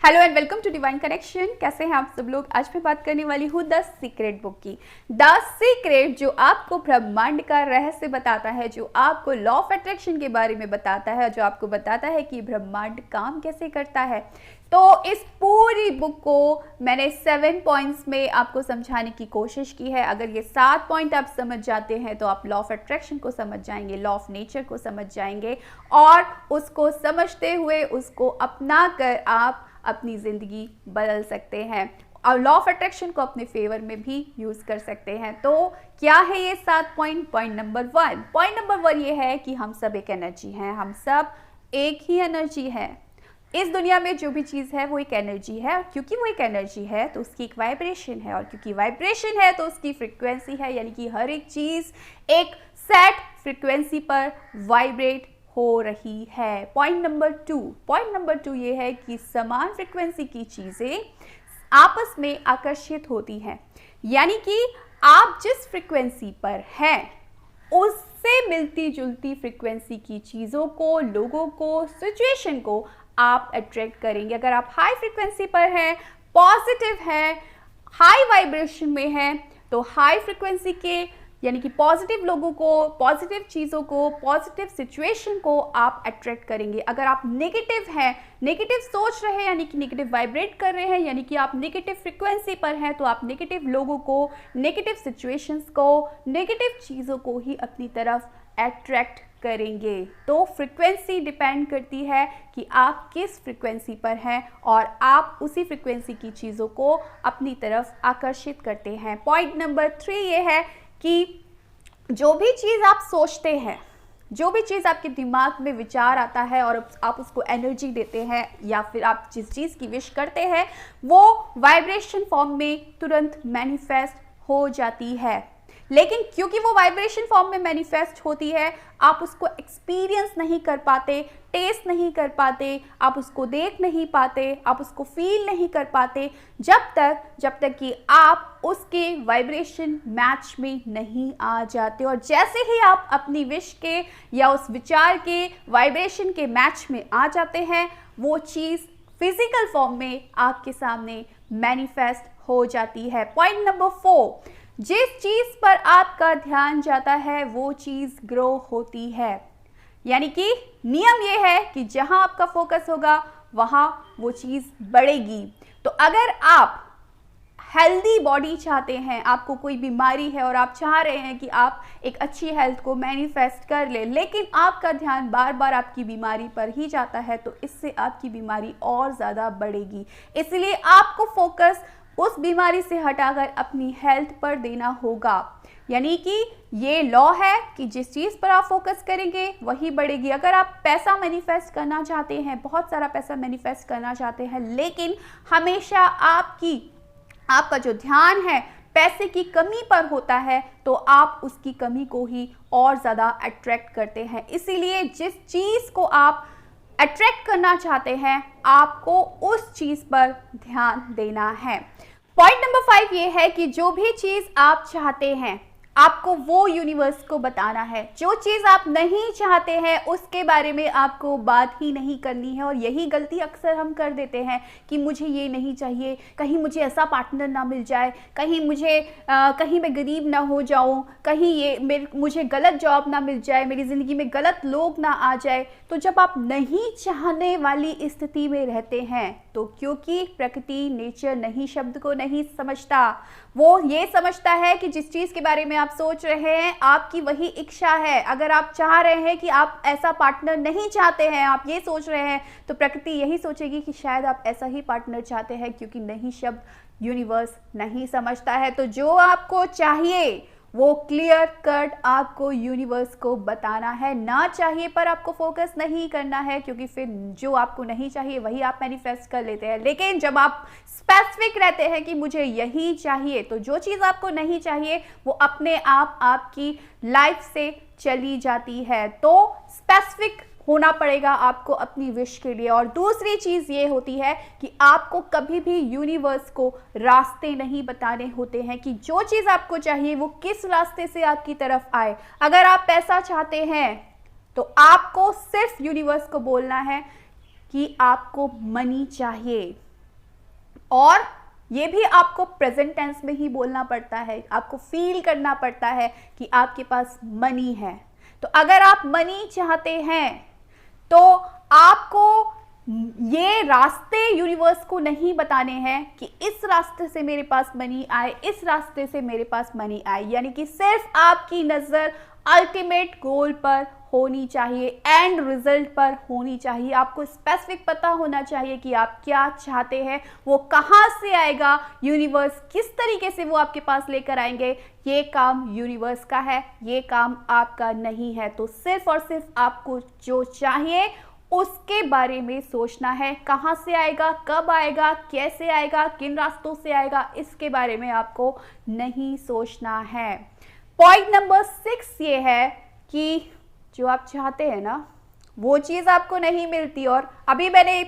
Hello and welcome to Divine Connection. कैसे हैं आप सब लोग। आज मैं बात करने वाली हूँ द सीक्रेट बुक की। द सीक्रेट जो आपको ब्रह्मांड का रहस्य बताता है, जो आपको लॉ ऑफ अट्रैक्शन के बारे में बताता है, जो आपको बताता है कि ब्रह्मांड काम कैसे करता है। तो इस पूरी बुक को मैंने 7 पॉइंट्स में आपको समझाने की कोशिश की है। अगर ये 7 पॉइंट आप समझ जाते हैं तो आप लॉ ऑफ अट्रैक्शन को समझ जाएंगे, लॉ ऑफ नेचर को समझ जाएंगे और उसको समझते हुए उसको अपना कर आप अपनी ज़िंदगी बदल सकते हैं और लॉ ऑफ अट्रैक्शन को अपने फेवर में भी यूज़ कर सकते हैं। तो क्या है ये 7 पॉइंट। पॉइंट नंबर 1 ये है कि हम सब एक एनर्जी हैं, हम सब एक ही एनर्जी है। इस दुनिया में जो भी चीज़ है वो एक एनर्जी है, क्योंकि वो एक एनर्जी है तो उसकी एक वाइब्रेशन है, और क्योंकि वाइब्रेशन है तो उसकी फ्रिक्वेंसी है, यानी कि हर एक चीज़ एक सेट फ्रिक्वेंसी पर वाइब्रेट हो रही है। पॉइंट नंबर टू ये है कि समान फ्रिक्वेंसी की चीज़ें आपस में आकर्षित होती हैं, यानी कि आप जिस फ्रिक्वेंसी पर हैं उससे मिलती जुलती फ्रिक्वेंसी की चीज़ों को, लोगों को, सिचुएशन को आप अट्रैक्ट करेंगे। अगर आप हाई फ्रिक्वेंसी पर हैं, पॉजिटिव हैं, हाई वाइब्रेशन में हैं, तो हाई फ्रिक्वेंसी के यानी कि पॉजिटिव लोगों को, पॉजिटिव चीज़ों को, पॉजिटिव सिचुएशन को आप अट्रैक्ट करेंगे। अगर आप नेगेटिव हैं, नेगेटिव सोच रहे हैं, यानी कि नेगेटिव वाइब्रेट कर रहे हैं, यानी कि आप नेगेटिव फ्रिक्वेंसी पर हैं, तो आप नेगेटिव लोगों को, नेगेटिव सिचुएशंस को, नेगेटिव चीज़ों को ही अपनी तरफ अट्रैक्ट करेंगे। तो फ्रिक्वेंसी डिपेंड करती है कि आप किस फ्रिक्वेंसी पर हैं और आप उसी फ्रिक्वेंसी की चीज़ों को अपनी तरफ आकर्षित करते हैं। पॉइंट नंबर 3 ये है कि जो भी चीज़ आप सोचते हैं, जो भी चीज़ आपके दिमाग में विचार आता है और आप उसको एनर्जी देते हैं, या फिर आप जिस चीज़ की विश करते हैं वो वाइब्रेशन फॉर्म में तुरंत मैनिफेस्ट हो जाती है। लेकिन क्योंकि वो वाइब्रेशन फॉर्म में मैनिफेस्ट होती है, आप उसको एक्सपीरियंस नहीं कर पाते, टेस्ट नहीं कर पाते, आप उसको देख नहीं पाते, आप उसको फील नहीं कर पाते जब तक कि आप उसके वाइब्रेशन मैच में नहीं आ जाते। और जैसे ही आप अपनी विश के या उस विचार के वाइब्रेशन के मैच में आ जाते हैं, वो चीज़ फिजिकल फॉर्म में आपके सामने मैनिफेस्ट हो जाती है। पॉइंट नंबर 4, जिस चीज़ पर आपका ध्यान जाता है वो चीज़ ग्रो होती है, यानी कि नियम ये है कि जहां आपका फोकस होगा वहां वो चीज़ बढ़ेगी। तो अगर आप हेल्दी बॉडी चाहते हैं, आपको कोई बीमारी है और आप चाह रहे हैं कि आप एक अच्छी हेल्थ को मैनिफेस्ट कर ले, लेकिन आपका ध्यान बार बार आपकी बीमारी पर ही जाता है, तो इससे आपकी बीमारी और ज़्यादा बढ़ेगी। इसलिए आपको फोकस उस बीमारी से हटाकर अपनी हेल्थ पर देना होगा। यानी कि ये लॉ है कि जिस चीज़ पर आप फोकस करेंगे वही बढ़ेगी। अगर आप पैसा मैनिफेस्ट करना चाहते हैं, बहुत सारा पैसा मैनिफेस्ट करना चाहते हैं, लेकिन हमेशा आपका जो ध्यान है पैसे की कमी पर होता है, तो आप उसकी कमी को ही और ज़्यादा अट्रैक्ट करते हैं। इसीलिए जिस चीज़ को आप अट्रैक्ट करना चाहते हैं, आपको उस चीज़ पर ध्यान देना है। पॉइंट नंबर 5 ये है कि जो भी चीज़ आप चाहते हैं आपको वो यूनिवर्स को बताना है। जो चीज़ आप नहीं चाहते हैं उसके बारे में आपको बात ही नहीं करनी है। और यही गलती अक्सर हम कर देते हैं कि मुझे ये नहीं चाहिए, कहीं मुझे ऐसा पार्टनर ना मिल जाए, कहीं मैं गरीब ना हो जाऊं, कहीं मुझे गलत जॉब ना मिल जाए, मेरी ज़िंदगी में गलत लोग ना आ जाए। तो जब आप नहीं चाहने वाली स्थिति में रहते हैं, तो क्योंकि प्रकृति, नेचर नहीं शब्द को नहीं समझता, वो ये समझता है कि जिस चीज़ के बारे में आप सोच रहे हैं आपकी वही इच्छा है। अगर आप चाह रहे हैं कि आप ऐसा पार्टनर नहीं चाहते हैं, आप ये सोच रहे हैं, तो प्रकृति यही सोचेगी कि शायद आप ऐसा ही पार्टनर चाहते हैं, क्योंकि नहीं शब्द यूनिवर्स नहीं समझता है। तो जो आपको चाहिए वो क्लियर कट आपको यूनिवर्स को बताना है। ना चाहिए पर आपको फोकस नहीं करना है, क्योंकि फिर जो आपको नहीं चाहिए वही आप मैनिफेस्ट कर लेते हैं। लेकिन जब आप स्पेसिफिक रहते हैं कि मुझे यही चाहिए, तो जो चीज़ आपको नहीं चाहिए वो अपने आप आपकी लाइफ से चली जाती है। तो स्पेसिफिक होना पड़ेगा आपको अपनी विश के लिए। और दूसरी चीज़ ये होती है कि आपको कभी भी यूनिवर्स को रास्ते नहीं बताने होते हैं कि जो चीज़ आपको चाहिए वो किस रास्ते से आपकी तरफ आए। अगर आप पैसा चाहते हैं तो आपको सिर्फ यूनिवर्स को बोलना है कि आपको मनी चाहिए। और ये भी आपको प्रेजेंट टेंस में ही बोलना पड़ता है, आपको फील करना पड़ता है कि आपके पास मनी है। तो अगर आप मनी चाहते हैं तो आपको ये रास्ते यूनिवर्स को नहीं बताने हैं कि इस रास्ते से मेरे पास मनी आए, इस रास्ते से मेरे पास मनी आए, यानी कि सिर्फ आपकी नज़र अल्टीमेट गोल पर होनी चाहिए, एंड रिजल्ट पर होनी चाहिए। आपको स्पेसिफिक पता होना चाहिए कि आप क्या चाहते हैं, वो कहाँ से आएगा, यूनिवर्स किस तरीके से वो आपके पास लेकर आएंगे। ये काम यूनिवर्स का है, ये काम आपका नहीं है। तो सिर्फ और सिर्फ आपको जो चाहिए उसके बारे में सोचना है। कहाँ से आएगा, कब आएगा, कैसे आएगा, किन रास्तों से आएगा, इसके बारे में आपको नहीं सोचना है। पॉइंट नंबर 6 ये है कि जो आप चाहते हैं ना वो चीज़ आपको नहीं मिलती। और अभी मैंने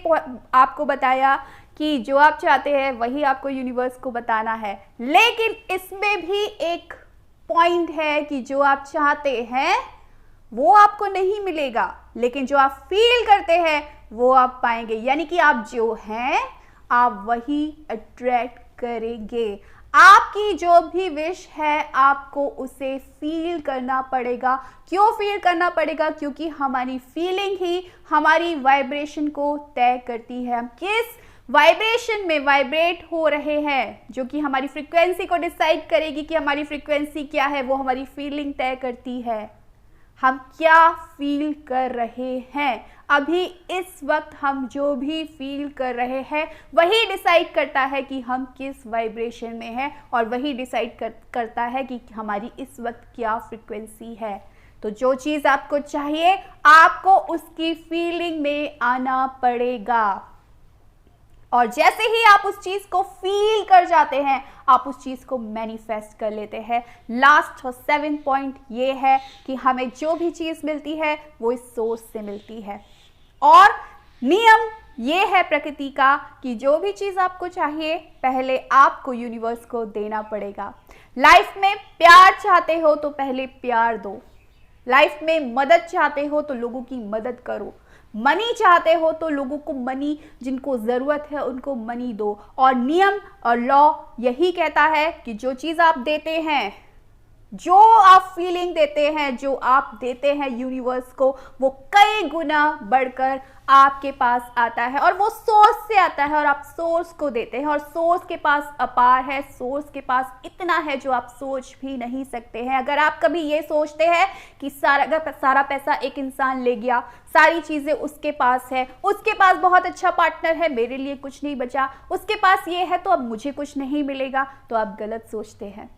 आपको बताया कि जो आप चाहते हैं वही आपको यूनिवर्स को बताना है, लेकिन इसमें भी एक पॉइंट है कि जो आप चाहते हैं वो आपको नहीं मिलेगा, लेकिन जो आप फील करते हैं वो आप पाएंगे। यानी कि आप जो हैं आप वही अट्रैक्ट करेंगे। आपकी जो भी विश है आपको उसे फील करना पड़ेगा। क्यों फील करना पड़ेगा? क्योंकि हमारी फीलिंग ही हमारी वाइब्रेशन को तय करती है। हम किस वाइब्रेशन में वाइब्रेट हो रहे हैं, जो कि हमारी फ्रीक्वेंसी को डिसाइड करेगी कि हमारी फ्रीक्वेंसी क्या है, वो हमारी फीलिंग तय करती है। हम क्या फील कर रहे हैं अभी इस वक्त, हम जो भी फील कर रहे हैं वही डिसाइड करता है कि हम किस वाइब्रेशन में हैं, और वही डिसाइड करता है कि हमारी इस वक्त क्या फ्रीक्वेंसी है। तो जो चीज़ आपको चाहिए आपको उसकी फीलिंग में आना पड़ेगा, और जैसे ही आप उस चीज़ को फील कर जाते हैं आप उस चीज़ को मैनिफेस्ट कर लेते हैं। लास्ट और 7 पॉइंट ये है कि हमें जो भी चीज़ मिलती है वो इस सोर्स से मिलती है। और नियम ये है प्रकृति का कि जो भी चीज़ आपको चाहिए पहले आपको यूनिवर्स को देना पड़ेगा। लाइफ में प्यार चाहते हो तो पहले प्यार दो, लाइफ में मदद चाहते हो तो लोगों की मदद करो, मनी चाहते हो तो लोगों को मनी, जिनको ज़रूरत है उनको मनी दो। और नियम और लॉ यही कहता है कि जो चीज़ आप देते हैं, जो आप फीलिंग देते हैं, जो आप देते हैं यूनिवर्स को, वो कई गुना बढ़कर आपके पास आता है, और वो सोर्स से आता है और आप सोर्स को देते हैं, और सोर्स के पास अपार है, सोर्स के पास इतना है जो आप सोच भी नहीं सकते हैं। अगर आप कभी ये सोचते हैं कि सारा पैसा एक इंसान ले गया, सारी चीज़ें उसके पास है, उसके पास बहुत अच्छा पार्टनर है, मेरे लिए कुछ नहीं बचा, उसके पास ये है तो अब मुझे कुछ नहीं मिलेगा, तो आप गलत सोचते हैं।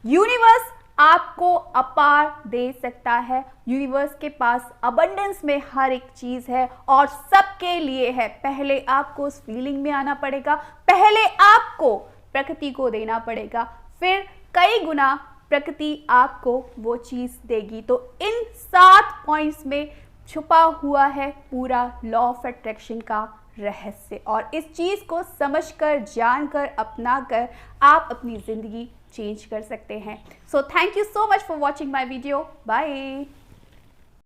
यूनिवर्स आपको अपार दे सकता है। यूनिवर्स के पास अबंडेंस में हर एक चीज़ है और सबके लिए है। पहले आपको उस फीलिंग में आना पड़ेगा, पहले आपको प्रकृति को देना पड़ेगा, फिर कई गुना प्रकृति आपको वो चीज़ देगी। तो इन 7 पॉइंट्स में छुपा हुआ है पूरा लॉ ऑफ अट्रैक्शन का रहस्य, और इस चीज़ को समझकर, जानकर, अपनाकर आप अपनी ज़िंदगी चेंज कर सकते हैं। So thank you so much for watching my video. Bye.